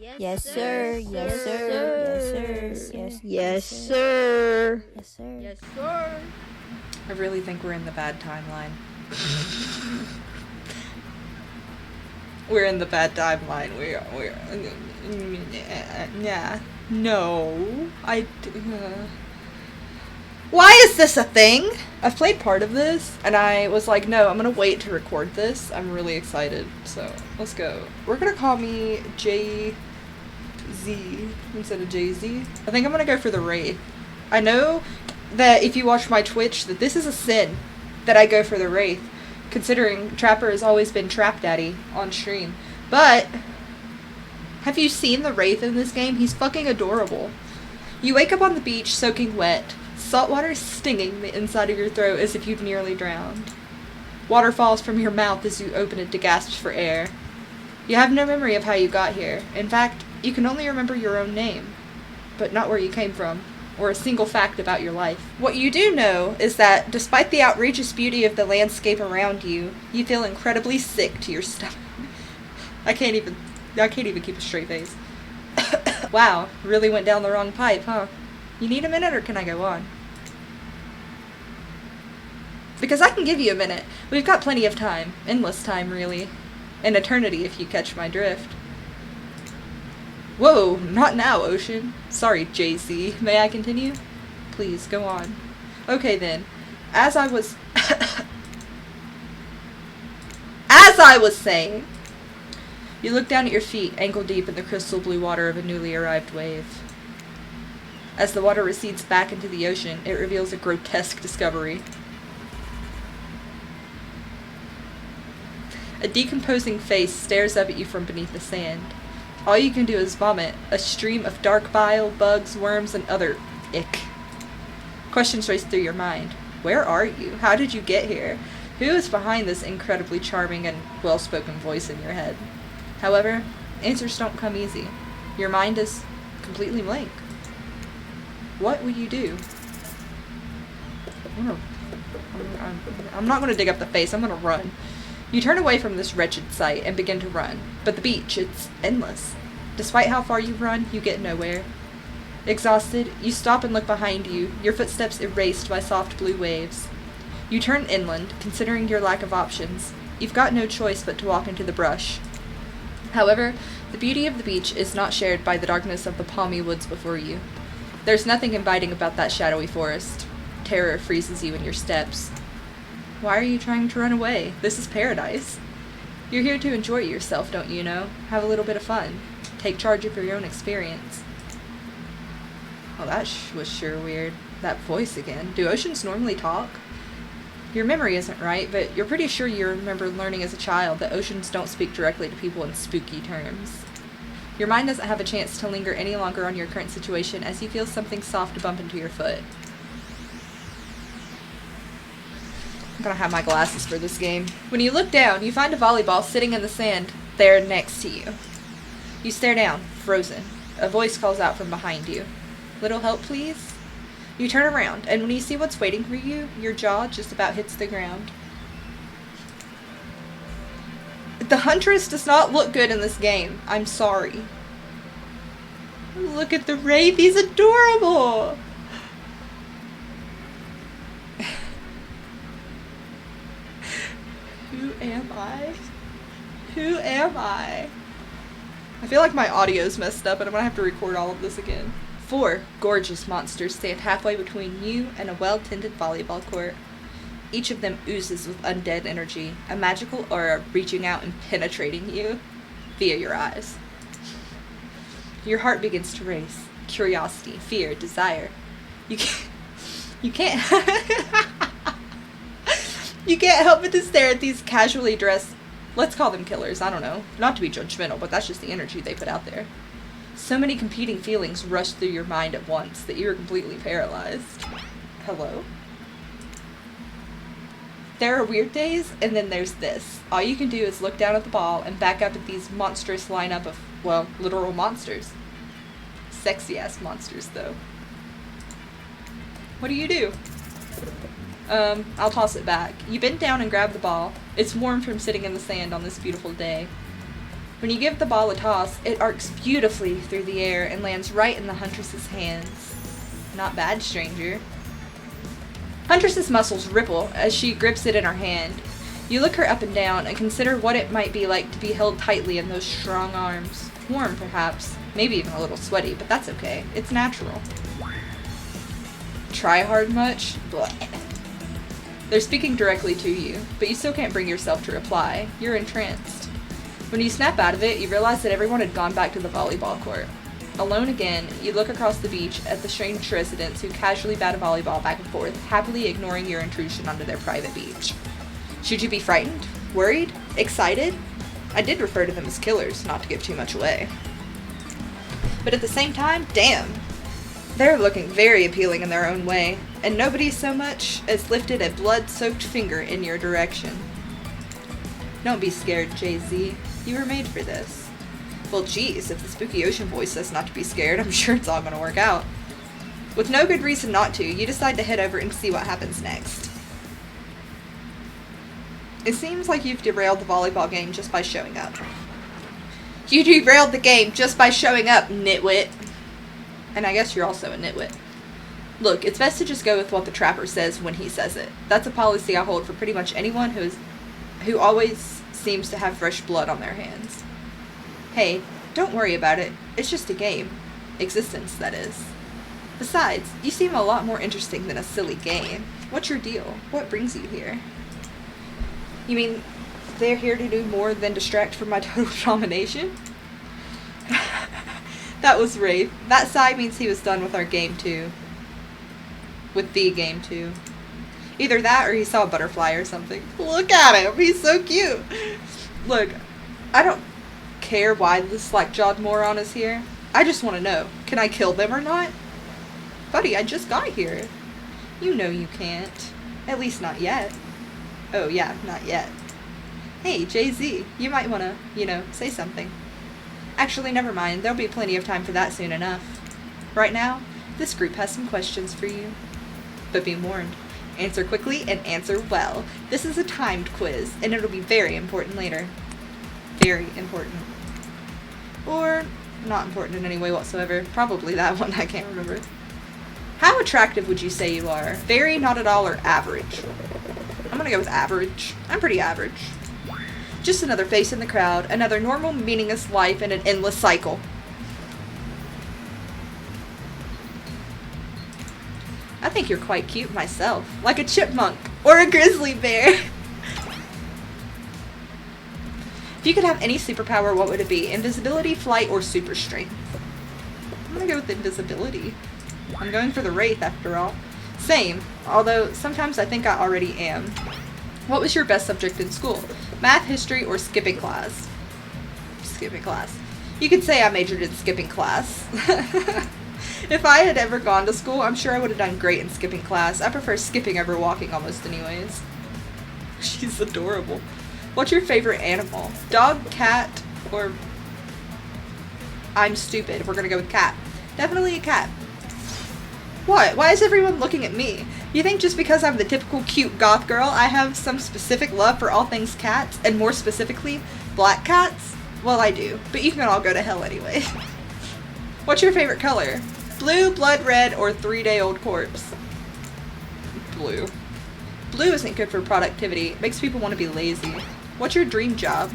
Yes, sir. Yes, sir. Yes, sir. Yes, Yes, sir. sir. Yes, sir. Yes, sir. I really think we're in the bad timeline. We're in the bad timeline. We're. Yeah. No. Why is this a thing? I've played part of this, and I was like, no, I'm gonna wait to record this. I'm really excited. So, let's go. We're gonna call me Jay Z instead of Jay Z. I think I'm gonna go for the Wraith. I know that if you watch my Twitch, that this is a sin that I go for the Wraith, considering Trapper has always been Trap Daddy on stream. But have you seen the Wraith in this game? He's fucking adorable. You wake up on the beach soaking wet, salt water stinging the inside of your throat as if you've nearly drowned. Water falls from your mouth as you open it to gasp for air. You have no memory of how you got here. In fact, you can only remember your own name, but not where you came from, or a single fact about your life. What you do know is that, despite the outrageous beauty of the landscape around you, you feel incredibly sick to your stomach. I can't even keep a straight face. Wow, really went down the wrong pipe, huh? You need a minute, or can I go on? Because I can give you a minute. We've got plenty of time. Endless time, really. An eternity, if you catch my drift. Whoa, not now, Ocean. Sorry, JC. May I continue? Please, go on. Okay, then. As I was saying, you look down at your feet, ankle deep in the crystal blue water of a newly arrived wave. As the water recedes back into the ocean, it reveals a grotesque discovery. A decomposing face stares up at you from beneath the sand. All you can do is vomit, a stream of dark bile, bugs, worms, and other ick. Questions race through your mind. Where are you? How did you get here? Who is behind this incredibly charming and well-spoken voice in your head? However, answers don't come easy. Your mind is completely blank. What will you do? I'm not going to dig up the face. I'm going to run. You turn away from this wretched sight and begin to run. But the beach, it's endless. Despite how far you run, you get nowhere. Exhausted, you stop and look behind you, your footsteps erased by soft blue waves. You turn inland, considering your lack of options. You've got no choice but to walk into the brush. However, the beauty of the beach is not shared by the darkness of the palmy woods before you. There's nothing inviting about that shadowy forest. Terror freezes you in your steps. Why are you trying to run away? This is paradise. You're here to enjoy yourself, don't you know? Have a little bit of fun. Take charge of your own experience. Oh, that was sure weird. That voice again. Do oceans normally talk? Your memory isn't right, but you're pretty sure you remember learning as a child that oceans don't speak directly to people in spooky terms. Your mind doesn't have a chance to linger any longer on your current situation as you feel something soft bump into your foot. I'm gonna have my glasses for this game. When you look down, you find a volleyball sitting in the sand there next to you. You stare down, frozen. A voice calls out from behind you. Little help, please? You turn around, and when you see what's waiting for you, your jaw just about hits the ground. The Huntress does not look good in this game. I'm sorry. Look at the Wraith, he's adorable! Who am I? Who am I? I feel like my audio's messed up and I'm gonna have to record all of this again. 4 gorgeous monsters stand halfway between you and a well-tended volleyball court. Each of them oozes with undead energy, a magical aura reaching out and penetrating you via your eyes. Your heart begins to race. Curiosity, fear, desire. You can't You can't help but to stare at these casually dressed, let's call them killers, I don't know. Not to be judgmental, but that's just the energy they put out there. So many competing feelings rush through your mind at once that you are completely paralyzed. Hello? There are weird days, and then there's this. All you can do is look down at the ball and back up at these monstrous lineup of, well, literal monsters. Sexy-ass monsters, though. What do? I'll toss it back. You bend down and grab the ball. It's warm from sitting in the sand on this beautiful day. When you give the ball a toss, it arcs beautifully through the air and lands right in the huntress's hands. Not bad, stranger. Huntress's muscles ripple as she grips it in her hand. You look her up and down and consider what it might be like to be held tightly in those strong arms. Warm, perhaps. Maybe even a little sweaty, but that's okay. It's natural. Try hard much? Blech. They're speaking directly to you, but you still can't bring yourself to reply. You're entranced. When you snap out of it, you realize that everyone had gone back to the volleyball court. Alone again, you look across the beach at the strange residents who casually bat a volleyball back and forth, happily ignoring your intrusion onto their private beach. Should you be frightened? Worried? Excited? I did refer to them as killers, not to give too much away. But at the same time, damn! They're looking very appealing in their own way, and nobody so much as lifted a blood-soaked finger in your direction. Don't be scared, Jay-Z. You were made for this. Well, geez, if the spooky ocean boy says not to be scared, I'm sure it's all gonna work out. With no good reason not to, you decide to head over and see what happens next. It seems like you've derailed the volleyball game just by showing up. You derailed the game just by showing up, nitwit. And I guess you're also a nitwit. Look, it's best to just go with what the trapper says when he says it. That's a policy I hold for pretty much anyone who always seems to have fresh blood on their hands. Hey, don't worry about it. It's just a game. Existence, that is. Besides, you seem a lot more interesting than a silly game. What's your deal? What brings you here? You mean they're here to do more than distract from my total domination? That was Rafe. That sigh means he was done with our game too. With the game too. Either that or he saw a butterfly or something. Look at him. He's so cute. Look, I don't care why this slack-jawed moron is here. I just want to know, can I kill them or not? Buddy, I just got here. You know you can't. At least not yet. Oh yeah, not yet. Hey, Jay-Z, you might want to, say something. Actually, never mind. There'll be plenty of time for that soon enough. Right now, this group has some questions for you. But be warned. Answer quickly and answer well. This is a timed quiz, and it'll be very important later. Very important. Or not important in any way whatsoever. Probably that one, I can't remember. How attractive would you say you are? Very, not at all, or average? I'm gonna go with average. I'm pretty average. Just another face in the crowd, another normal, meaningless life in an endless cycle. I think you're quite cute myself, like a chipmunk or a grizzly bear. If you could have any superpower, what would it be? Invisibility, flight, or super strength? I'm gonna go with invisibility. I'm going for the Wraith after all. Same, although sometimes I think I already am. What was your best subject in school? Math, history, or skipping class? Skipping class. You could say I majored in skipping class. If I had ever gone to school, I'm sure I would have done great in skipping class. I prefer skipping over walking almost anyways. She's adorable. What's your favorite animal? Dog, cat, or... I'm stupid. We're gonna go with cat. Definitely a cat. What? Why is everyone looking at me? You think just because I'm the typical cute goth girl, I have some specific love for all things cats, and more specifically, black cats? Well, I do, but you can all go to hell anyway. What's your favorite color? Blue, blood red, or 3-day-old corpse? Blue. Blue isn't good for productivity. It makes people want to be lazy. What's your dream job?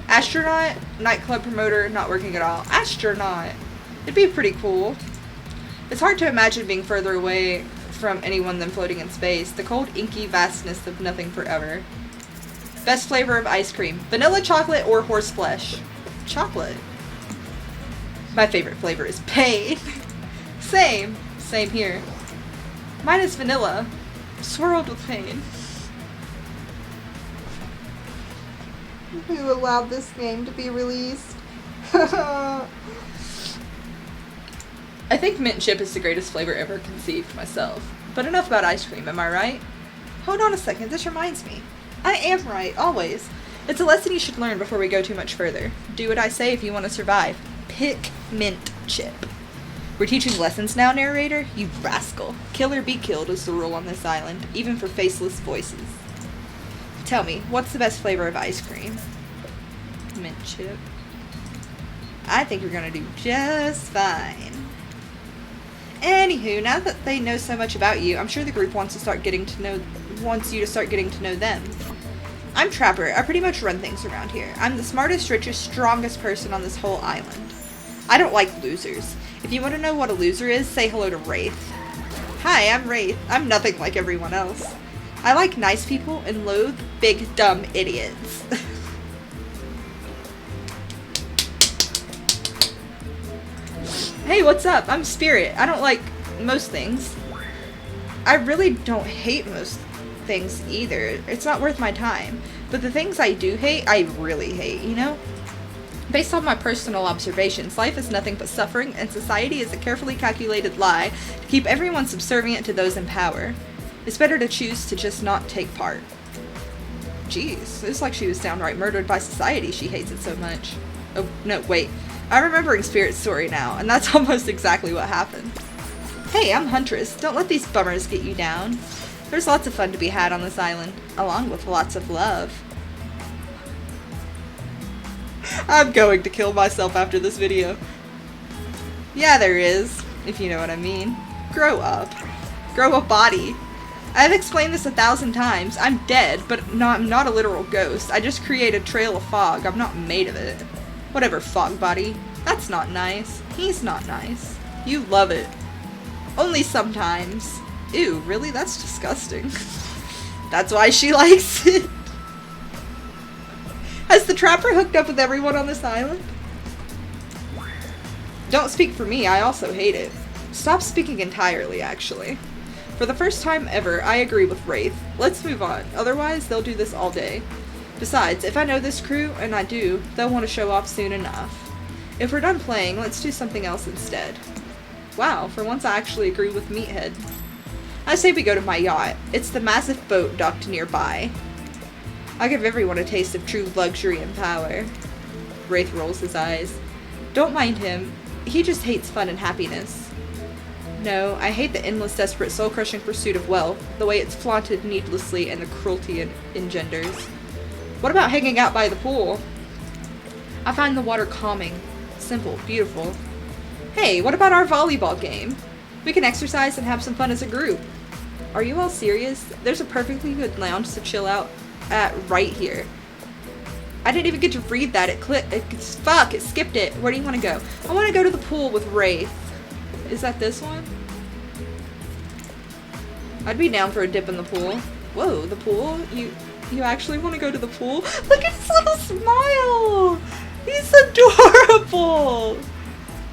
Astronaut, nightclub promoter, not working at all. Astronaut. It'd be pretty cool. It's hard to imagine being further away from anyone than floating in space. The cold, inky vastness of nothing forever. Best flavor of ice cream. Vanilla, chocolate, or horseflesh? Chocolate. My favorite flavor is pain. Same. Same here. Mine is vanilla. Swirled with pain. Who allowed this game to be released? I think mint chip is the greatest flavor ever conceived myself. But enough about ice cream, am I right? Hold on a second, this reminds me. I am right, always. It's a lesson you should learn before we go too much further. Do what I say if you want to survive. Pick mint chip. We're teaching lessons now, narrator? You rascal. Kill or be killed is the rule on this island, even for faceless voices. Tell me, what's the best flavor of ice cream? Mint chip. I think you're gonna do just fine. Anywho, now that they know so much about you, I'm sure the group wants you to start getting to know them. I'm Trapper. I pretty much run things around here. I'm the smartest, richest, strongest person on this whole island. I don't like losers. If you want to know what a loser is, say hello to Wraith. Hi, I'm Wraith. I'm nothing like everyone else. I like nice people and loathe big, dumb idiots. Hey, what's up? I'm Spirit. I don't like most things. I really don't hate most things either. It's not worth my time. But the things I do hate, I really hate, you know? Based on my personal observations, life is nothing but suffering, and society is a carefully calculated lie to keep everyone subservient to those in power. It's better to choose to just not take part. Jeez, it's like she was downright murdered by society. She hates it so much. Oh, no, wait. I'm remembering Spirit's story now, and that's almost exactly what happened. Hey, I'm Huntress. Don't let these bummers get you down. There's lots of fun to be had on this island, along with lots of love. I'm going to kill myself after this video. Yeah, there is, if you know what I mean. Grow up. Grow a body. I've explained this 1,000 times. I'm dead, but I'm not a literal ghost. I just create a trail of fog. I'm not made of it. Whatever, fog body. That's not nice. He's not nice. You love it. Only sometimes. Ew, really? That's disgusting. That's why she likes it. Has the Trapper hooked up with everyone on this island? Don't speak for me, I also hate it. Stop speaking entirely, actually. For the first time ever, I agree with Wraith. Let's move on, otherwise they'll do this all day. Besides, if I know this crew, and I do, they'll want to show off soon enough. If we're done playing, let's do something else instead. Wow, for once I actually agree with Meathead. I say we go to my yacht. It's the massive boat docked nearby. I'll give everyone a taste of true luxury and power. Wraith rolls his eyes. Don't mind him. He just hates fun and happiness. No, I hate the endless, desperate, soul-crushing pursuit of wealth, the way it's flaunted needlessly and the cruelty it engenders. What about hanging out by the pool? I find the water calming. Simple, beautiful. Hey, what about our volleyball game? We can exercise and have some fun as a group. Are you all serious? There's a perfectly good lounge to chill out at right here. I didn't even get to read that. It skipped it. Where do you want to go? I want to go to the pool with Wraith. Is that this one? I'd be down for a dip in the pool. Whoa, the pool? You actually want to go to the pool? Look at his little smile! He's adorable!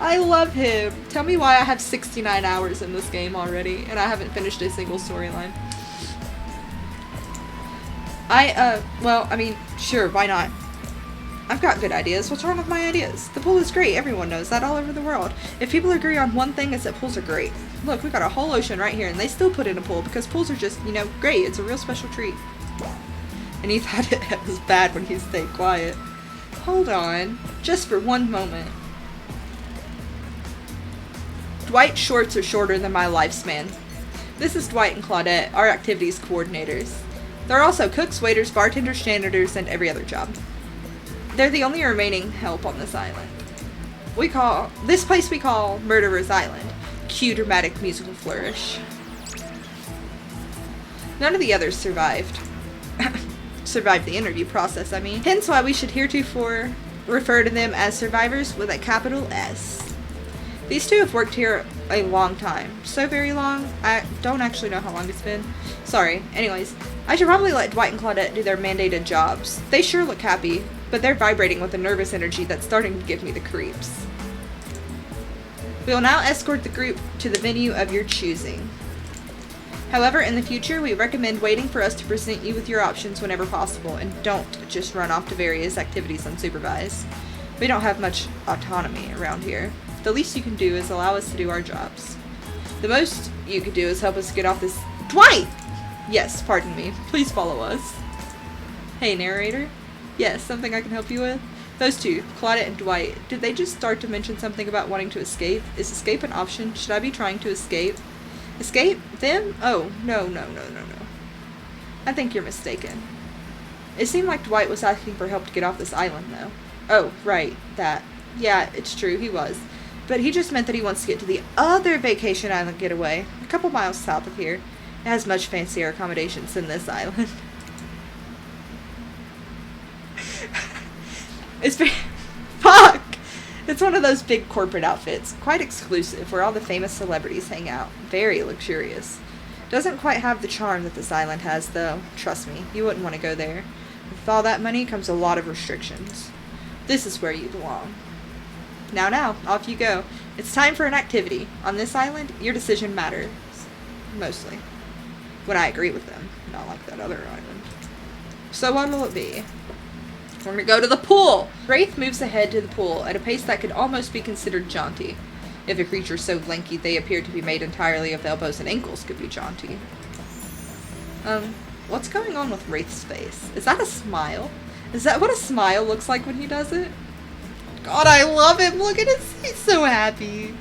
I love him. Tell me why I have 69 hours in this game already and I haven't finished a single storyline. Well, I mean, sure, why not? I've got good ideas. What's wrong with my ideas? The pool is great. Everyone knows that all over the world. If people agree on one thing, it's that pools are great. Look, we got a whole ocean right here and they still put in a pool because pools are just, you know, great. It's a real special treat. And he thought it was bad when he stayed quiet. Hold on. Just for one moment. Dwight's shorts are shorter than my lifespan. This is Dwight and Claudette, our activities coordinators. They're also cooks, waiters, bartenders, janitors, and every other job. They're the only remaining help on this island. This place we call Murderer's Island. Cue dramatic musical flourish. None of the others survived. Survived the interview process, I mean. Hence why we should heretofore refer to them as survivors with a capital S. These two have worked here a long time. So very long, I don't actually know how long it's been. Sorry. Anyways, I should probably let Dwight and Claudette do their mandated jobs. They sure look happy, but they're vibrating with a nervous energy that's starting to give me the creeps. We will now escort the group to the venue of your choosing. However, in the future, we recommend waiting for us to present you with your options whenever possible, and don't just run off to various activities unsupervised. We don't have much autonomy around here. The least you can do is allow us to do our jobs. The most you could do is help us get off this— Dwight! Yes, pardon me. Please follow us. Hey, narrator? Yes, something I can help you with? Those two, Claudette and Dwight, did they just start to mention something about wanting to escape? Is escape an option? Should I be trying to escape? Escape? Them? Oh, no. I think you're mistaken. It seemed like Dwight was asking for help to get off this island, though. Oh, right, that. Yeah, it's true, he was. But he just meant that he wants to get to the other vacation island getaway, a couple miles south of here. It has much fancier accommodations than this island. It's very... Fuck! It's one of those big corporate outfits, quite exclusive, where all the famous celebrities hang out. Very luxurious. Doesn't quite have the charm that this island has, though. Trust me, you wouldn't want to go there. With all that money comes a lot of restrictions. This is where you belong. Now, off you go. It's time for an activity. On this island, your decision matters. Mostly. When I agree with them. Not like that other island. So what will it be? We're gonna go to the pool! Wraith moves ahead to the pool at a pace that could almost be considered jaunty. If a creature so lanky they appear to be made entirely of elbows and ankles could be jaunty. What's going on with Wraith's face? Is that a smile? Is that what a smile looks like when he does it? God, I love him! Look at his face, so happy!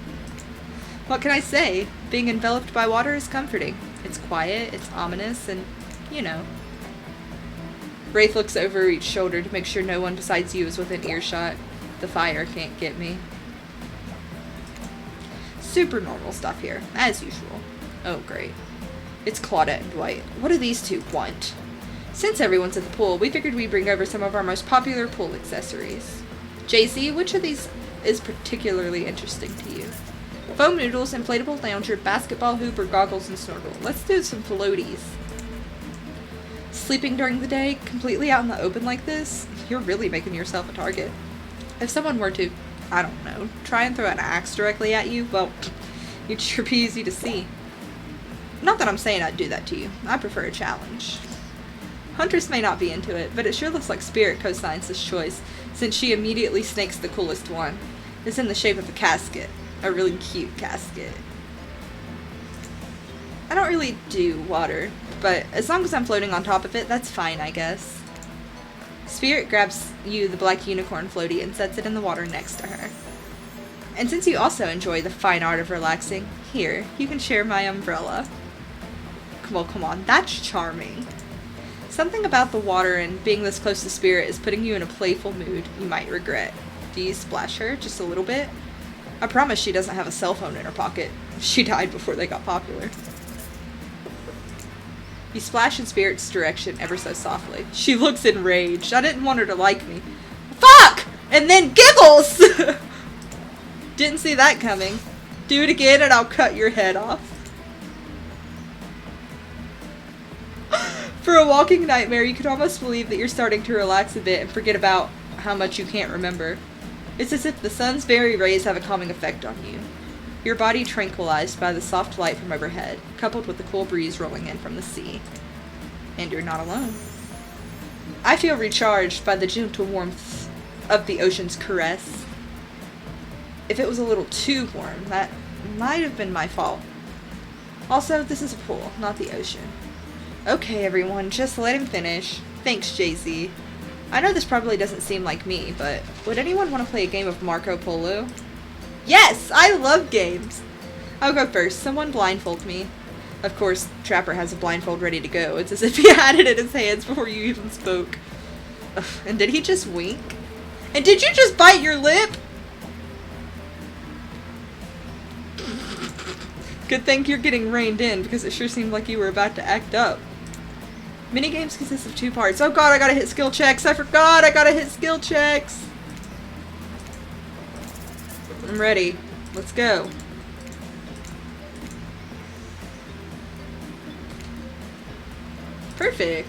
What can I say? Being enveloped by water is comforting. It's quiet, it's ominous, and, you know. Wraith looks over each shoulder to make sure no one besides you is within earshot. The fire can't get me. Super normal stuff here, as usual. Oh, great. It's Claudette and Dwight. What do these two want? Since everyone's at the pool, we figured we'd bring over some of our most popular pool accessories. JC, which of these is particularly interesting to you? Foam noodles, inflatable lounger, basketball hoop, or goggles and snorkel. Let's do some floaties. Sleeping during the day, completely out in the open like this, you're really making yourself a target. If someone were to, I don't know, try and throw an axe directly at you, well, you'd sure be easy to see. Not that I'm saying I'd do that to you. I prefer a challenge. Huntress may not be into it, but it sure looks like Spirit co-signs this choice, since she immediately snakes the coolest one. It's in the shape of a casket. A really cute casket. I don't really do water, but as long as I'm floating on top of it, that's fine, I guess. Spirit grabs you the black unicorn floaty and sets it in the water next to her. And since you also enjoy the fine art of relaxing, here, you can share my umbrella. Well, come on, that's charming. Something about the water and being this close to Spirit is putting you in a playful mood you might regret. Do you splash her just a little bit? I promise she doesn't have a cell phone in her pocket. She died before they got popular. You splash in Spirit's direction ever so softly. She looks enraged. I didn't want her to like me. Fuck! And then giggles! Didn't see that coming. Do it again and I'll cut your head off. For a walking nightmare, you can almost believe that you're starting to relax a bit and forget about how much you can't remember. It's as if the sun's very rays have a calming effect on you. Your body tranquilized by the soft light from overhead, coupled with the cool breeze rolling in from the sea. And you're not alone. I feel recharged by the gentle warmth of the ocean's caress. If it was a little too warm, that might have been my fault. Also, this is a pool, not the ocean. Okay, everyone, just let him finish. Thanks, Jay-Z. I know this probably doesn't seem like me, but would anyone want to play a game of Marco Polo? Yes! I love games! I'll go first. Someone blindfold me. Of course, Trapper has a blindfold ready to go. It's as if he had it in his hands before you even spoke. Ugh, and did he just wink? And did you just bite your lip? Good thing you're getting reined in, because it sure seemed like you were about to act up. Minigames consist of 2 parts. Oh god, I gotta hit skill checks! I forgot I gotta hit skill checks! I'm ready. Let's go. Perfect.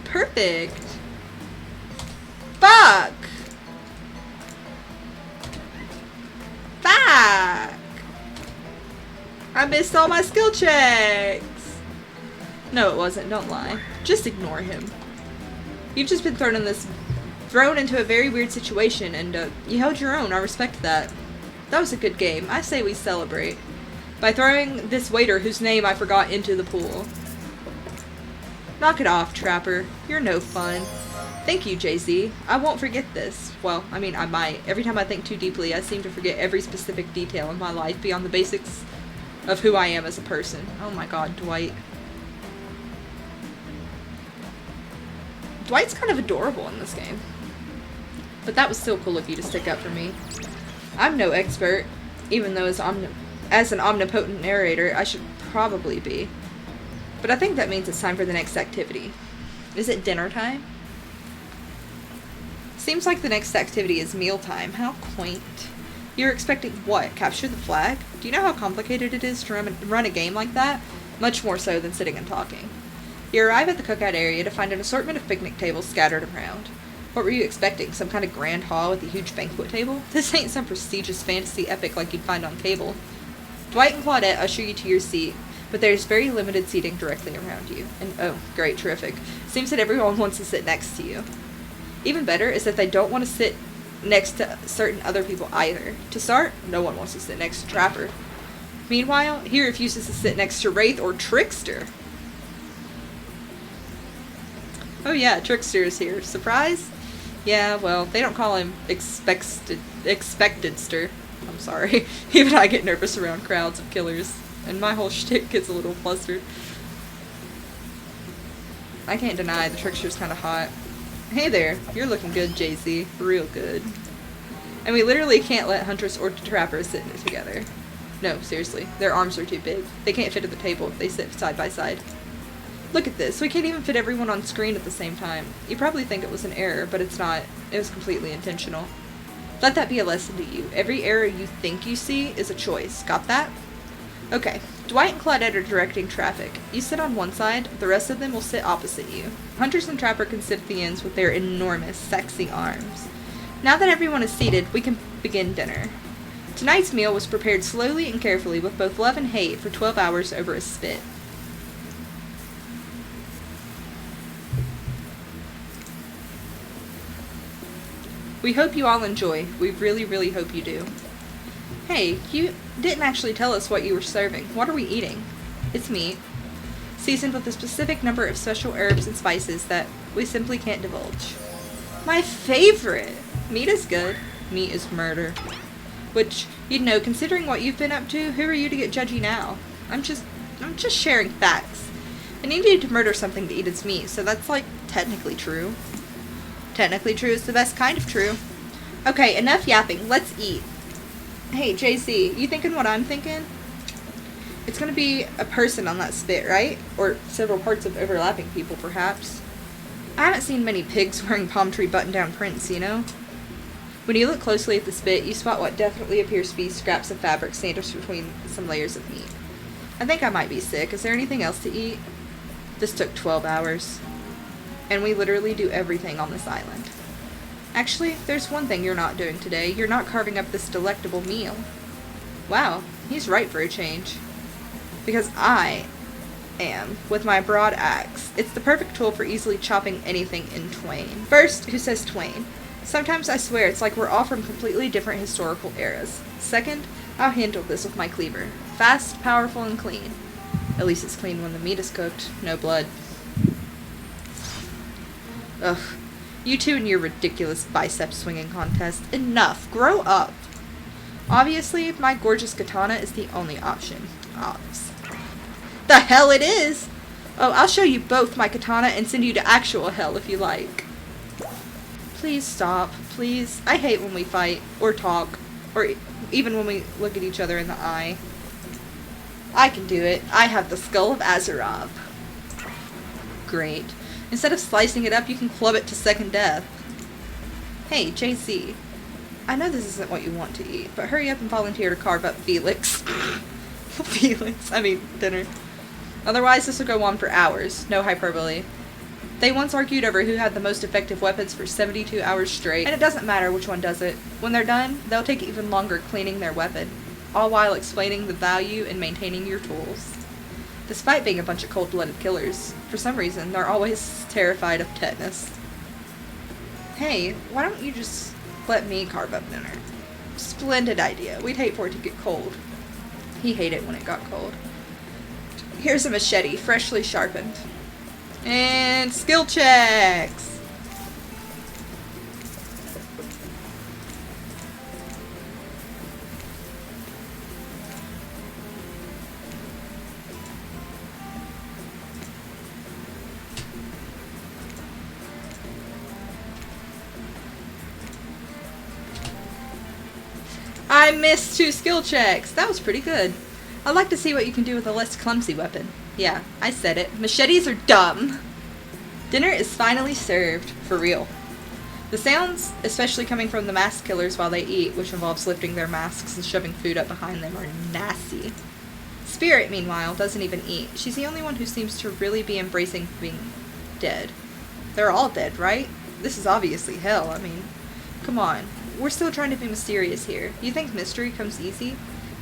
Perfect. Fuck! Fuck! I missed all my skill checks! No, it wasn't. Don't lie. Just ignore him. You've just been thrown into a very weird situation, and you held your own. I respect that. That was a good game. I say we celebrate. By throwing this waiter, whose name I forgot, into the pool. Knock it off, Trapper. You're no fun. Thank you, Jay-Z. I won't forget this. Well, I mean, I might. Every time I think too deeply, I seem to forget every specific detail in my life beyond the basics of who I am as a person. Oh my god, Dwight. Dwight's kind of adorable in this game. But that was still cool of you to stick up for me. I'm no expert, even though as an omnipotent narrator, I should probably be. But I think that means it's time for the next activity. Is it dinner time? Seems like the next activity is mealtime. How quaint. You're expecting what? Capture the flag? Do you know how complicated it is to run a game like that? Much more so than sitting and talking. You arrive at the cookout area to find an assortment of picnic tables scattered around. What were you expecting? Some kind of grand hall with a huge banquet table? This ain't some prestigious fantasy epic like you'd find on cable. Dwight and Claudette usher you to your seat, but there's very limited seating directly around you. And oh, great, terrific. Seems that everyone wants to sit next to you. Even better is that they don't want to sit next to certain other people either. To start, no one wants to sit next to Trapper. Meanwhile, he refuses to sit next to Wraith or Trickster. Oh yeah, Trickster is here. Surprise? Yeah, well, they don't call him Expectedster. I'm sorry. Even I get nervous around crowds of killers, and my whole shtick gets a little flustered. I can't deny the Trickster's kind of hot. Hey there, you're looking good, Jay-Z. Real good. And we literally can't let Huntress or Trapper sit together. No, seriously, their arms are too big. They can't fit at the table if they sit side by side. Look at this, we can't even fit everyone on screen at the same time. You probably think it was an error, but it's not. It was completely intentional. Let that be a lesson to you. Every error you think you see is a choice. Got that? Okay, Dwight and Claudette are directing traffic. You sit on one side, the rest of them will sit opposite you. Hunters and Trapper can sit at the ends with their enormous, sexy arms. Now that everyone is seated, we can begin dinner. Tonight's meal was prepared slowly and carefully with both love and hate for 12 hours over a spit. We hope you all enjoy. We really, really hope you do. Hey, you didn't actually tell us what you were serving. What are we eating? It's meat, seasoned with a specific number of special herbs and spices that we simply can't divulge. My favorite! Meat is good. Meat is murder. Which, you'd know, considering what you've been up to, who are you to get judgy now? I'm just sharing facts. I need you to murder something to eat its meat, so that's, like, technically true. Technically true is the best kind of true. Okay, enough yapping. Let's eat. Hey, JC, you thinking what I'm thinking? It's gonna be a person on that spit, right? Or several parts of overlapping people, perhaps. I haven't seen many pigs wearing palm tree button-down prints, you know? When you look closely at the spit, you spot what definitely appears to be scraps of fabric sandwiched between some layers of meat. I think I might be sick. Is there anything else to eat? This took 12 hours. And we literally do everything on this island. Actually, there's one thing you're not doing today. You're not carving up this delectable meal. Wow, he's right for a change. Because I am, with my broad axe. It's the perfect tool for easily chopping anything in twain. First, who says twain? Sometimes I swear it's like we're all from completely different historical eras. Second, I'll handle this with my cleaver. Fast, powerful, and clean. At least it's clean when the meat is cooked. No blood. Ugh. You two and your ridiculous bicep swinging contest. Enough. Grow up. Obviously, my gorgeous katana is the only option. Obviously. The hell it is! Oh, I'll show you both my katana and send you to actual hell if you like. Please stop. Please. I hate when we fight, or talk, or even when we look at each other in the eye. I can do it. I have the skull of Azarov. Great. Instead of slicing it up, you can club it to second death. Hey, JC. I know this isn't what you want to eat, but hurry up and volunteer to carve up Felix. Dinner. Otherwise, this will go on for hours. No hyperbole. They once argued over who had the most effective weapons for 72 hours straight, and it doesn't matter which one does it. When they're done, they'll take even longer cleaning their weapon, all while explaining the value in maintaining your tools. Despite being a bunch of cold-blooded killers, for some reason, they're always terrified of tetanus. Hey, why don't you just let me carve up dinner? Splendid idea. We'd hate for it to get cold. He hated when it got cold. Here's a machete, freshly sharpened. And skill checks! I missed 2 skill checks. That was pretty good. I'd like to see what you can do with a less clumsy weapon. Yeah, I said it. Machetes are dumb. Dinner is finally served. For real. The sounds, especially coming from the mask killers while they eat, which involves lifting their masks and shoving food up behind them, are nasty. Spirit, meanwhile, doesn't even eat. She's the only one who seems to really be embracing being dead. They're all dead, right? This is obviously hell. I mean, come on. We're still trying to be mysterious here. You think mystery comes easy?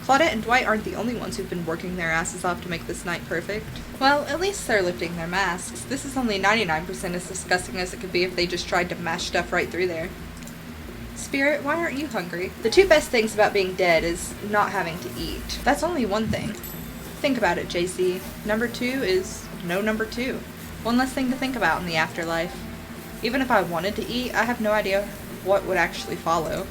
Claudette and Dwight aren't the only ones who've been working their asses off to make this night perfect. Well, at least they're lifting their masks. This is only 99% as disgusting as it could be if they just tried to mash stuff right through there. Spirit, why aren't you hungry? The 2 best things about being dead is not having to eat. That's only one thing. Think about it, JC. Number 2 is no number 2. One less thing to think about in the afterlife. Even if I wanted to eat, I have no idea what would actually follow.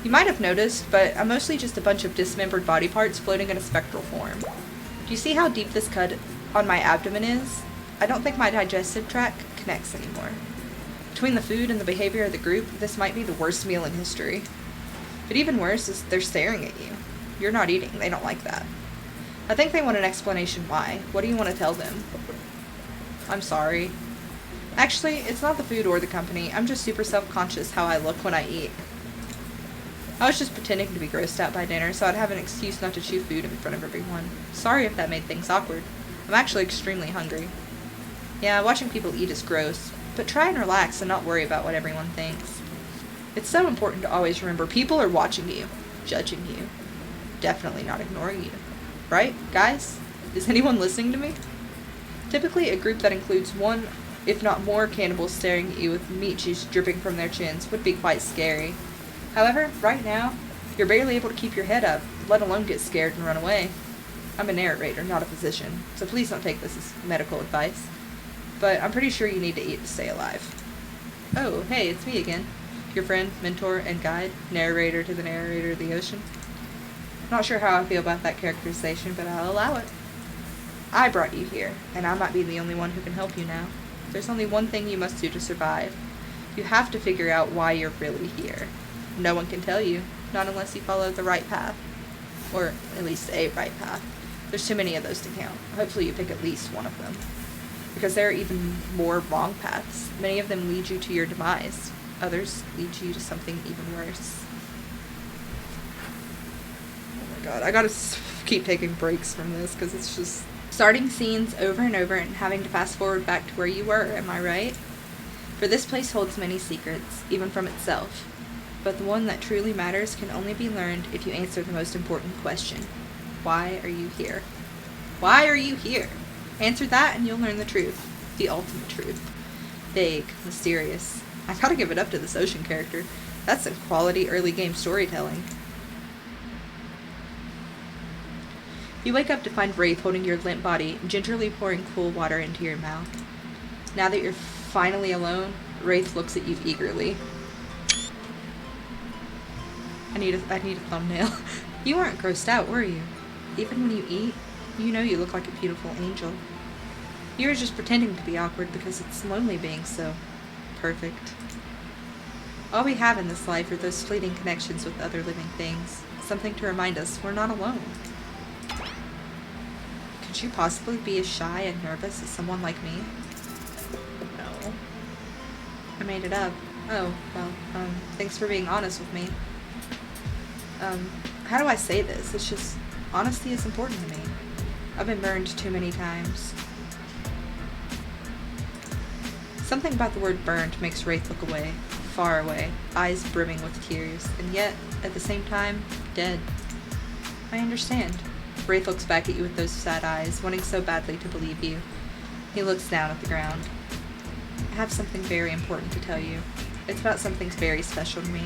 You might have noticed, but I'm mostly just a bunch of dismembered body parts floating in a spectral form. Do you see how deep this cut on my abdomen is? I don't think my digestive tract connects anymore. Between the food and the behavior of the group, this might be the worst meal in history. But even worse is they're staring at you. You're not eating, they don't like that. I think they want an explanation why. What do you want to tell them? I'm sorry. Actually, it's not the food or the company. I'm just super self-conscious how I look when I eat. I was just pretending to be grossed out by dinner, so I'd have an excuse not to chew food in front of everyone. Sorry if that made things awkward. I'm actually extremely hungry. Yeah, watching people eat is gross, but try and relax and not worry about what everyone thinks. It's so important to always remember people are watching you, judging you, definitely not ignoring you. Right, guys? Is anyone listening to me? Typically, a group that includes 1, if not more, cannibals staring at you with meat juice dripping from their chins would be quite scary. However, right now, you're barely able to keep your head up, let alone get scared and run away. I'm a narrator, not a physician, so please don't take this as medical advice. But I'm pretty sure you need to eat to stay alive. Oh, hey, it's me again. Your friend, mentor, and guide, narrator to the narrator of the ocean. Not sure how I feel about that characterization, but I'll allow it. I brought you here, and I might be the only one who can help you now. There's only one thing you must do to survive. You have to figure out why you're really here. No one can tell you, not unless you follow the right path. Or at least a right path. There's too many of those to count. Hopefully you pick at least one of them. Because there are even more wrong paths. Many of them lead you to your demise. Others lead you to something even worse. Oh my god, I gotta keep taking breaks from this because it's just starting scenes over and over and having to fast forward back to where you were, am I right? For this place holds many secrets, even from itself. But the one that truly matters can only be learned if you answer the most important question. Why are you here? Why are you here? Answer that and you'll learn the truth. The ultimate truth. Vague, mysterious. I gotta give it up to this ocean character. That's some quality early game storytelling. You wake up to find Wraith holding your limp body, gingerly pouring cool water into your mouth. Now that you're finally alone, Wraith looks at you eagerly. I need a thumbnail. You weren't grossed out, were you? Even when you eat, you know you look like a beautiful angel. You were just pretending to be awkward because it's lonely being so perfect. All we have in this life are those fleeting connections with other living things. Something to remind us we're not alone. Could you possibly be as shy and nervous as someone like me? No. I made it up. Oh, well, thanks for being honest with me. How do I say this? It's just, honesty is important to me. I've been burned too many times. Something about the word burned makes Wraith look away, far away, eyes brimming with tears, and yet, at the same time, dead. I understand. Wraith looks back at you with those sad eyes, wanting so badly to believe you. He looks down at the ground. I have something very important to tell you. It's about something very special to me.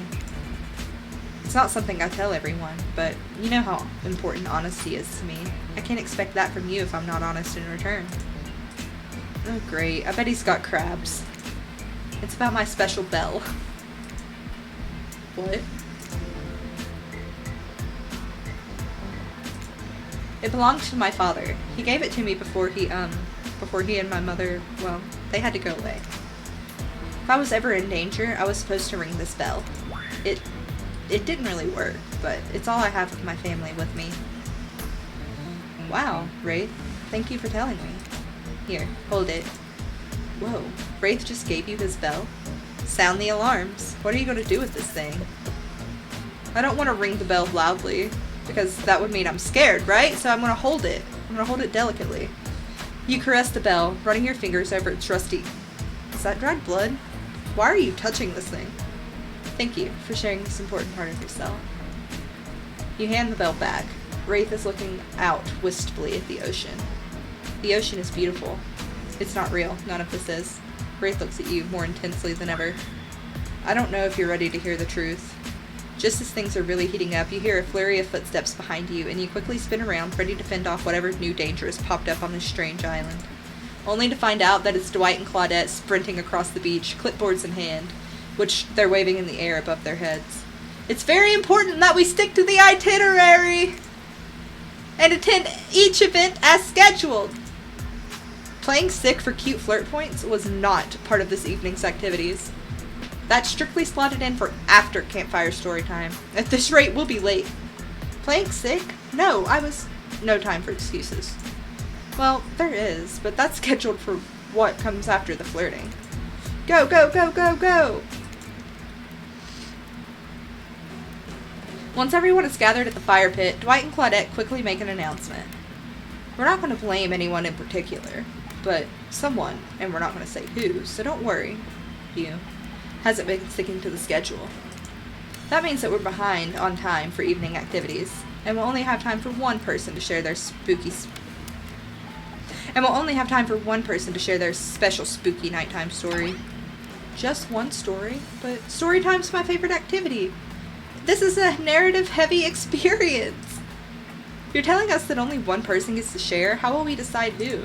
It's not something I tell everyone, but you know how important honesty is to me. I can't expect that from you if I'm not honest in return. Oh great, I bet he's got crabs. It's about my special bell. What? It belonged to my father. He gave it to me before he and my mother, well, they had to go away. If I was ever in danger, I was supposed to ring this bell. It didn't really work, but it's all I have of my family with me. Wow, Wraith. Thank you for telling me. Here, hold it. Whoa, Wraith just gave you his bell? Sound the alarms. What are you going to do with this thing? I don't want to ring the bell loudly, because that would mean I'm scared, right? So I'm going to hold it. I'm going to hold it delicately. You caress the bell, running your fingers over its rusty... Is that dried blood? Why are you touching this thing? Thank you for sharing this important part of yourself. You hand the bell back. Wraith is looking out wistfully at the ocean. The ocean is beautiful. It's not real. None of this is. Wraith looks at you more intensely than ever. I don't know if you're ready to hear the truth. Just as things are really heating up, you hear a flurry of footsteps behind you, and you quickly spin around, ready to fend off whatever new danger has popped up on this strange island. Only to find out that it's Dwight and Claudette sprinting across the beach, clipboards in hand, which they're waving in the air above their heads. It's very important that we stick to the itinerary and attend each event as scheduled. Playing sick for cute flirt points was not part of this evening's activities. That's strictly slotted in for after campfire story time. At this rate, we'll be late. Playing sick? No, no time for excuses. Well, there is, but that's scheduled for what comes after the flirting. Go, go, go, go, go! Once everyone is gathered at the fire pit, Dwight and Claudette quickly make an announcement. We're not going to blame anyone in particular, but someone, and we're not going to say who, so don't worry, you, hasn't been sticking to the schedule. That means that we're behind on time for evening activities, and we'll only have time for one person to share their special spooky nighttime story. Just one story? But story time's my favorite activity. This is a narrative-heavy experience. You're telling us that only one person gets to share? How will we decide who?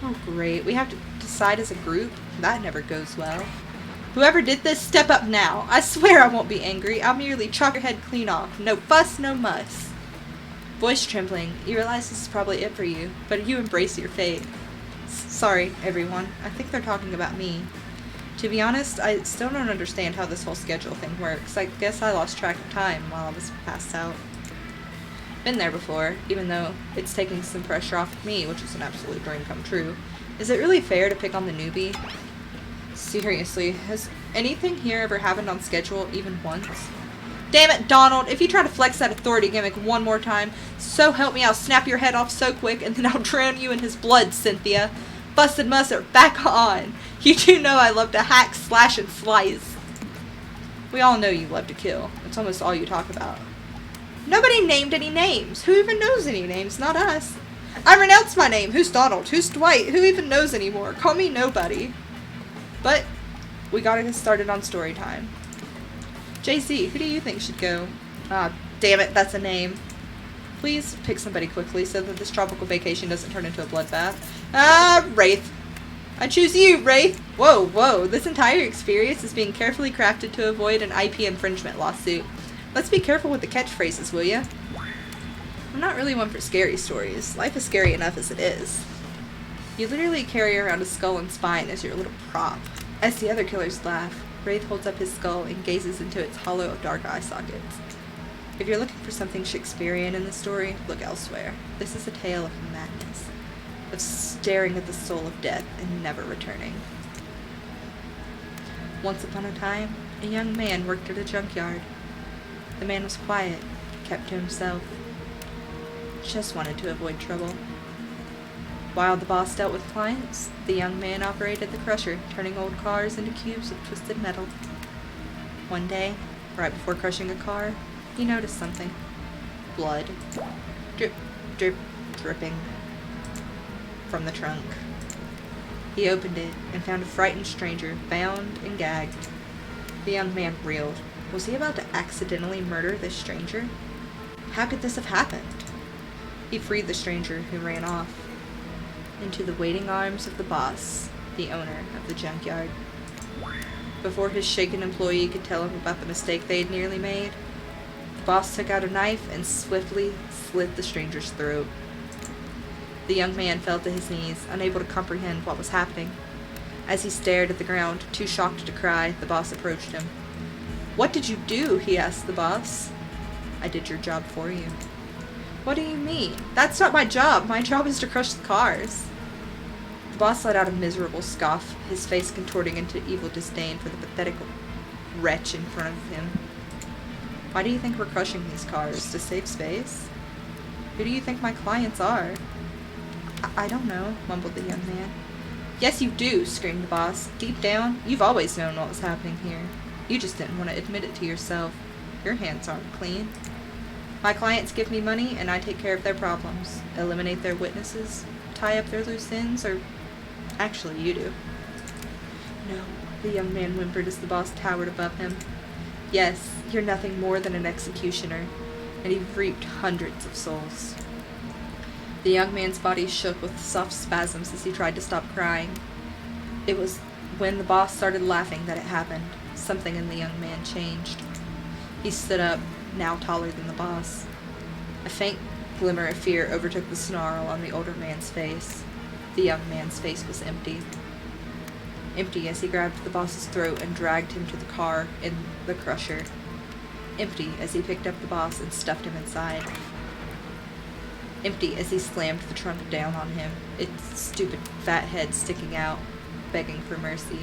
Oh great, we have to decide as a group? That never goes well. Whoever did this, step up now. I swear I won't be angry. I'll merely chalk your head clean off. No fuss, no muss. Voice trembling, you realize this is probably it for you, but you embrace your fate. Sorry, everyone. I think they're talking about me. To be honest, I still don't understand how this whole schedule thing works. I guess I lost track of time while I was passed out. Been there before, even though it's taking some pressure off of me, which is an absolute dream come true. Is it really fair to pick on the newbie? Seriously, has anything here ever happened on schedule even once? Damn it, Donald, if you try to flex that authority gimmick one more time, so help me, I'll snap your head off so quick, and then I'll drown you in his blood, Cynthia. Busted Mustard, back on! You do know I love to hack, slash, and slice. We all know you love to kill. It's almost all you talk about. Nobody named any names. Who even knows any names? Not us. I renounce my name. Who's Donald? Who's Dwight? Who even knows anymore? Call me nobody. But we gotta get started on story time. JC, who do you think should go? Ah, damn it, that's a name. Please pick somebody quickly so that this tropical vacation doesn't turn into a bloodbath. Ah, Wraith. I choose you, Wraith. Whoa, whoa, this entire experience is being carefully crafted to avoid an IP infringement lawsuit. Let's be careful with the catchphrases, will ya? I'm not really one for scary stories. Life is scary enough as it is. You literally carry around a skull and spine as your little prop. As the other killers laugh, Wraith holds up his skull and gazes into its hollow, dark eye sockets. If you're looking for something Shakespearean in the story, look elsewhere. This is a tale of madness, of staring at the soul of death and never returning. Once upon a time, a young man worked at a junkyard. The man was quiet, kept to himself. Just wanted to avoid trouble. While the boss dealt with clients, the young man operated the crusher, turning old cars into cubes of twisted metal. One day, right before crushing a car, he noticed something. Blood. Drip, drip, dripping from the trunk. He opened it and found a frightened stranger, bound and gagged. The young man reeled. Was he about to accidentally murder this stranger? How could this have happened? He freed the stranger, who ran off into the waiting arms of the boss, the owner of the junkyard. Before his shaken employee could tell him about the mistake they had nearly made, the boss took out a knife and swiftly slit the stranger's throat. The young man fell to his knees, unable to comprehend what was happening. As he stared at the ground, too shocked to cry, the boss approached him. What did you do? He asked the boss. I did your job for you. What do you mean? That's not my job. My job is to crush the cars. The boss let out a miserable scoff, his face contorting into evil disdain for the pathetic wretch in front of him. Why do you think we're crushing these cars? To save space? Who do you think my clients are? I don't know, mumbled the young man. Yes, you do, screamed the boss. Deep down, you've always known what was happening here. You just didn't want to admit it to yourself. Your hands aren't clean. My clients give me money, and I take care of their problems. Eliminate their witnesses, tie up their loose ends, or... Actually, you do. No, the young man whimpered as the boss towered above him. Yes, you're nothing more than an executioner, and you've reaped hundreds of souls. The young man's body shook with soft spasms as he tried to stop crying. It was when the boss started laughing that it happened. Something in the young man changed. He stood up, now taller than the boss. A faint glimmer of fear overtook the snarl on the older man's face. The young man's face was empty. Empty as he grabbed the boss's throat and dragged him to the car in the crusher. Empty as he picked up the boss and stuffed him inside. Empty as he slammed the trunk down on him, its stupid fat head sticking out, begging for mercy.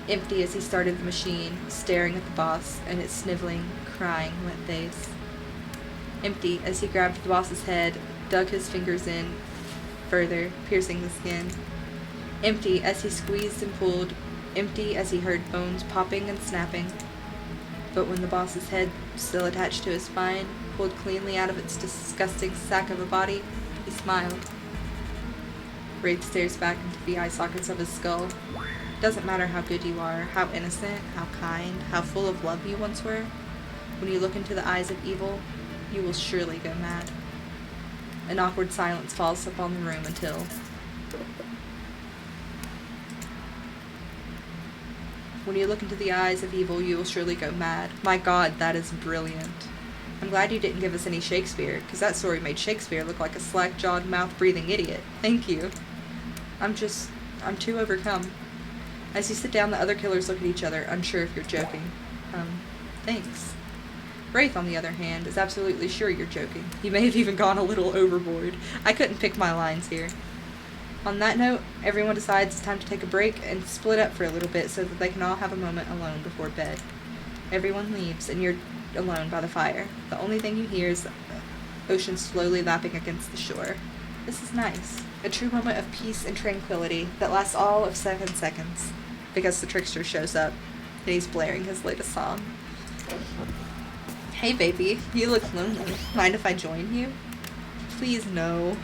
Empty as he started the machine, staring at the boss and its sniveling, crying, wet face. Empty as he grabbed the boss's head, dug his fingers in, further, piercing the skin. Empty as he squeezed and pulled, empty as he heard bones popping and snapping. But when the boss's head, still attached to his spine, pulled cleanly out of its disgusting sack of a body, he smiled. Wraith stares back into the eye sockets of his skull. Doesn't matter how good you are, how innocent, how kind, how full of love you once were. When you look into the eyes of evil, you will surely go mad. An awkward silence falls upon the room until... When you look into the eyes of evil, you will surely go mad. My God, that is brilliant. I'm glad you didn't give us any Shakespeare, because that story made Shakespeare look like a slack-jawed, mouth-breathing idiot. Thank you. I'm too overcome. As you sit down, the other killers look at each other, unsure if you're joking. Thanks. Wraith, on the other hand, is absolutely sure you're joking. You may have even gone a little overboard. I couldn't pick my lines here. On that note, everyone decides it's time to take a break and split up for a little bit so that they can all have a moment alone before bed. Everyone leaves, and you're alone by the fire. The only thing you hear is the ocean slowly lapping against the shore. This is nice. A true moment of peace and tranquility that lasts all of 7 seconds, because the trickster shows up, and he's blaring his latest song. Hey baby, you look lonely. Mind if I join you? Please no.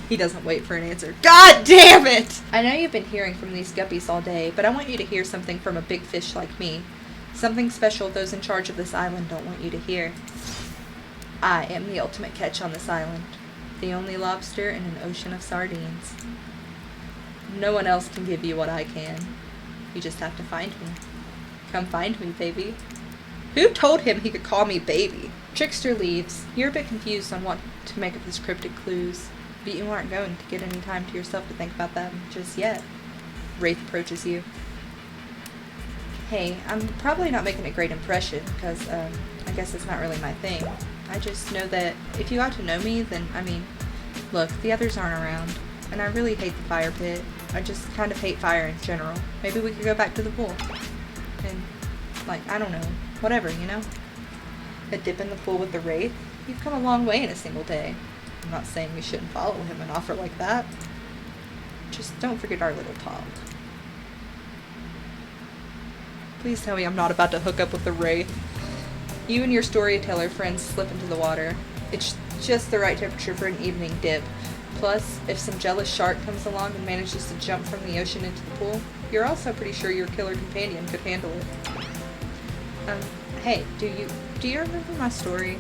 He doesn't wait for an answer. God damn it! I know you've been hearing from these guppies all day, but I want you to hear something from a big fish like me. Something special those in charge of this island don't want you to hear. I am the ultimate catch on this island. The only lobster in an ocean of sardines. No one else can give you what I can. You just have to find me. Come find me, baby. Who told him he could call me baby? Trickster leaves. You're a bit confused on what to make of his cryptic clues, but you aren't going to get any time to yourself to think about them just yet. Wraith approaches you. Hey, I'm probably not making a great impression, because, I guess it's not really my thing. I just know that if you got to know me, then, look, the others aren't around, and I really hate the fire pit. I just kind of hate fire in general. Maybe we could go back to the pool. And, I don't know, whatever, you know? A dip in the pool with the Wraith? You've come a long way in a single day. I'm not saying we shouldn't follow him and offer like that. Just don't forget our little talk. Please tell me I'm not about to hook up with the Wraith. You and your storyteller friends slip into the water. It's just the right temperature for an evening dip. Plus, if some jealous shark comes along and manages to jump from the ocean into the pool, you're also pretty sure your killer companion could handle it. Hey, do you remember my story?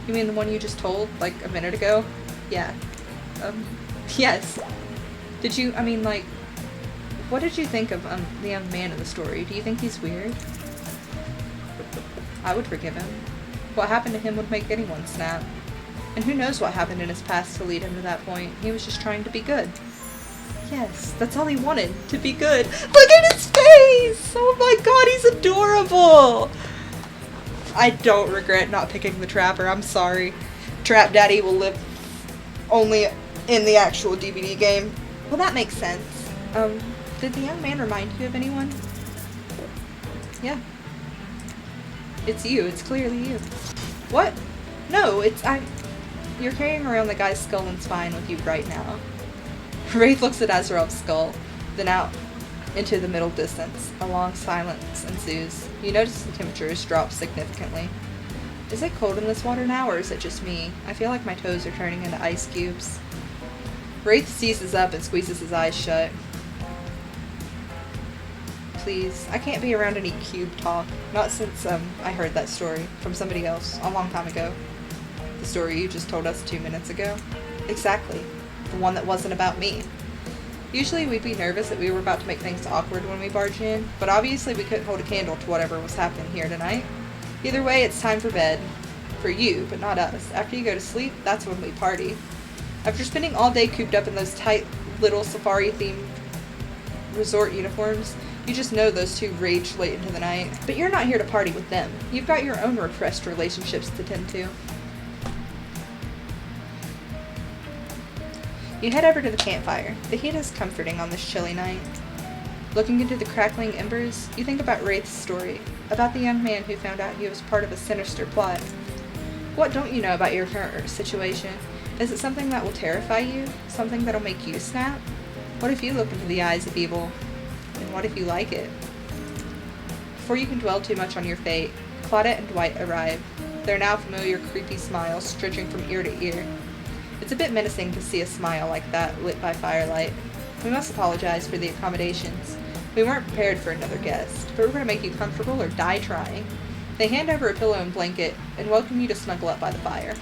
You mean the one you just told, a minute ago? Yeah. Yes. Did you, what did you think of, the young man in the story? Do you think he's weird? I would forgive him. What happened to him would make anyone snap. And who knows what happened in his past to lead him to that point. He was just trying to be good. Yes, that's all he wanted, to be good. Look at his face! face! Oh my god, he's adorable! I don't regret not picking the Trapper, I'm sorry. Trap Daddy will live only in the actual DVD game. Well, that makes sense. Did the young man remind you of anyone? Yeah. It's you, it's clearly you. What? No, you're carrying around the guy's skull and spine with you right now. Wraith looks at Azrael's skull, then out into the middle distance. A long silence ensues. You notice the temperature has dropped significantly. Is it cold in this water now, or is it just me? I feel like my toes are turning into ice cubes. Wraith seizes up and squeezes his eyes shut. Please, I can't be around any cube talk. Not since, I heard that story from somebody else a long time ago. The story you just told us 2 minutes ago? Exactly. The one that wasn't about me. Usually we'd be nervous that we were about to make things awkward when we barged in, but obviously we couldn't hold a candle to whatever was happening here tonight. Either way, it's time for bed. For you, but not us. After you go to sleep, that's when we party. After spending all day cooped up in those tight little safari-themed resort uniforms, you just know those two rage late into the night. But you're not here to party with them. You've got your own repressed relationships to tend to. You head over to the campfire. The heat is comforting on this chilly night. Looking into the crackling embers, you think about Wraith's story, about the young man who found out he was part of a sinister plot. What don't you know about your current situation? Is it something that will terrify you? Something that'll make you snap? What if you look into the eyes of evil? And what if you like it? Before you can dwell too much on your fate, Claudette and Dwight arrive. Their now familiar creepy smiles stretching from ear to ear. It's a bit menacing to see a smile like that lit by firelight. We must apologize for the accommodations. We weren't prepared for another guest, but we're going to make you comfortable or die trying. They hand over a pillow and blanket and welcome you to snuggle up by the fire.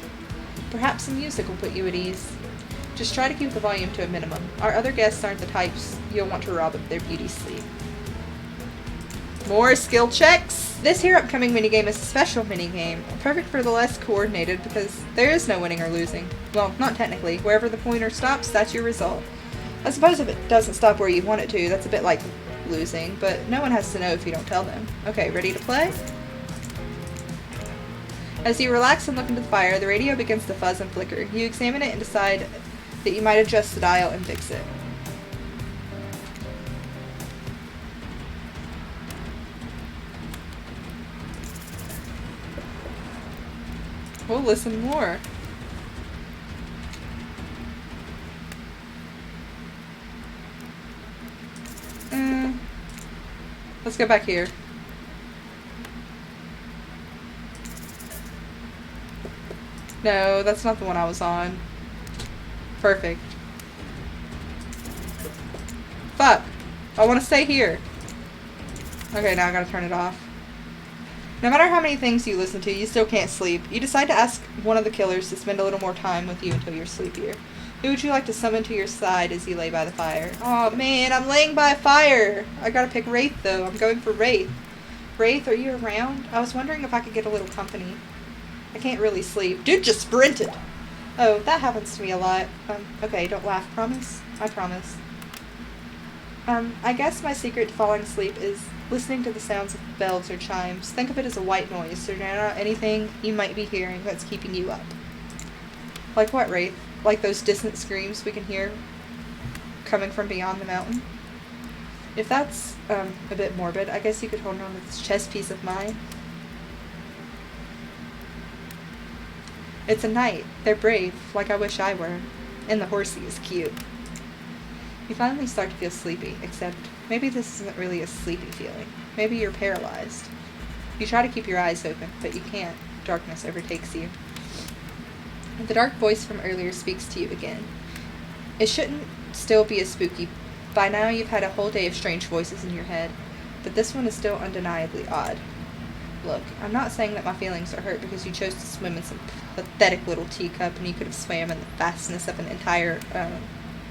Perhaps some music will put you at ease. Just try to keep the volume to a minimum. Our other guests aren't the types you'll want to rob of their beauty sleep. More skill checks! This here upcoming minigame is a special minigame, perfect for the less coordinated because there is no winning or losing. Well, not technically. Wherever the pointer stops, that's your result. I suppose if it doesn't stop where you want it to, that's a bit like losing, but no one has to know if you don't tell them. Okay, ready to play? As you relax and look into the fire, the radio begins to fuzz and flicker. You examine it and decide that you might adjust the dial and fix it. We'll listen more. Let's go back here. No, that's not the one I was on. Perfect. Fuck! I want to stay here. Okay, now I gotta turn it off. No matter how many things you listen to, you still can't sleep. You decide to ask one of the killers to spend a little more time with you until you're sleepier. Who would you like to summon to your side as you lay by the fire? Oh man, I'm laying by a fire! I gotta pick Wraith though. I'm going for Wraith. Wraith, are you around? I was wondering if I could get a little company. I can't really sleep. Dude just sprinted! Oh, that happens to me a lot. Okay, don't laugh. Promise? I promise. I guess my secret to falling asleep is listening to the sounds of bells or chimes. Think of it as a white noise, so there not anything you might be hearing that's keeping you up. Like what, Wraith? Like those distant screams we can hear coming from beyond the mountain? If that's, a bit morbid, I guess you could hold on to this chess piece of mine. It's a knight. They're brave, like I wish I were. And the horsey is cute. You finally start to feel sleepy, except maybe this isn't really a sleepy feeling. Maybe you're paralyzed. You try to keep your eyes open, but you can't. Darkness overtakes you. The dark voice from earlier speaks to you again. It shouldn't still be as spooky. By now you've had a whole day of strange voices in your head, but this one is still undeniably odd. Look, I'm not saying that my feelings are hurt because you chose to swim in some pathetic little teacup and you could have swam in the fastness of an entire,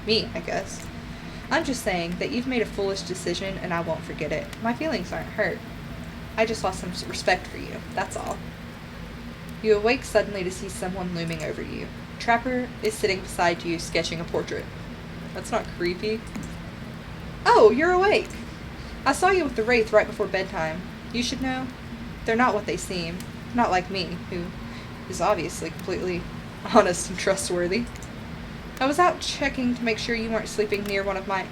me, I guess. I'm just saying that you've made a foolish decision and I won't forget it. My feelings aren't hurt. I just lost some respect for you, that's all. You awake suddenly to see someone looming over you. Trapper is sitting beside you sketching a portrait. That's not creepy. Oh, you're awake! I saw you with the Wraith right before bedtime. You should know. They're not what they seem. Not like me, who is obviously completely honest and trustworthy. I was out checking to make sure you weren't sleeping near one of my...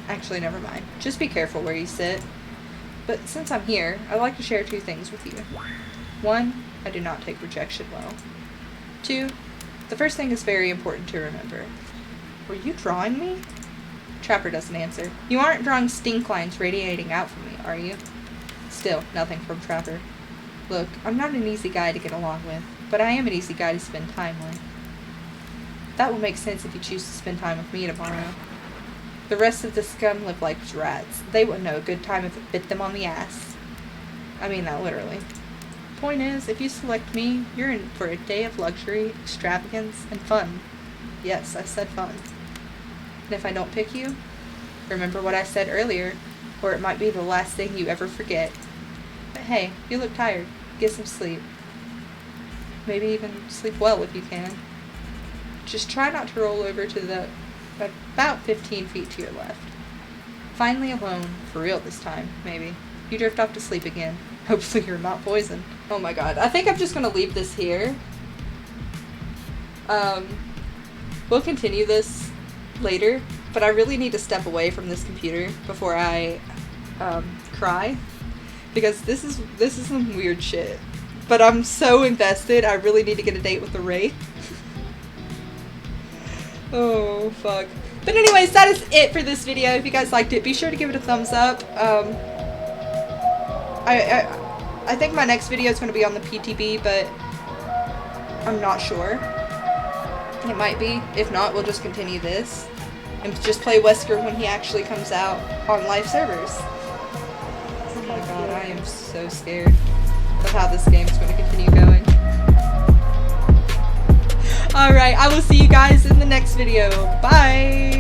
Actually, never mind. Just be careful where you sit. But since I'm here, I'd like to share 2 things with you. 1, I do not take rejection well. 2, the first thing is very important to remember. Were you drawing me? Trapper doesn't answer. You aren't drawing stink lines radiating out from me, are you? Still, nothing from Trapper. Look, I'm not an easy guy to get along with, but I am an easy guy to spend time with. That will make sense if you choose to spend time with me tomorrow. The rest of the scum live like rats. They wouldn't know a good time if it bit them on the ass. I mean that literally. Point is, if you select me, you're in for a day of luxury, extravagance, and fun. Yes, I said fun. And if I don't pick you, remember what I said earlier, or it might be the last thing you ever forget. But hey, you look tired. Get some sleep. Maybe even sleep well if you can. Just try not to roll over to the about 15 feet to your left. Finally alone, for real this time, maybe. You drift off to sleep again. Hopefully you're not poisoned. Oh my god, I think I'm just gonna leave this here. We'll continue this later, but I really need to step away from this computer before I cry, because this is some weird shit. But I'm so invested, I really need to get a date with the Wraith. Oh, fuck. But anyways, that is it for this video. If you guys liked it, be sure to give it a thumbs up. I think my next video is going to be on the PTB, but I'm not sure. It might be. If not, we'll just continue this and just play Wesker when he actually comes out on live servers. Oh my god, I am so scared of how this game is going to continue going. Alright, I will see you guys in the next video. Bye!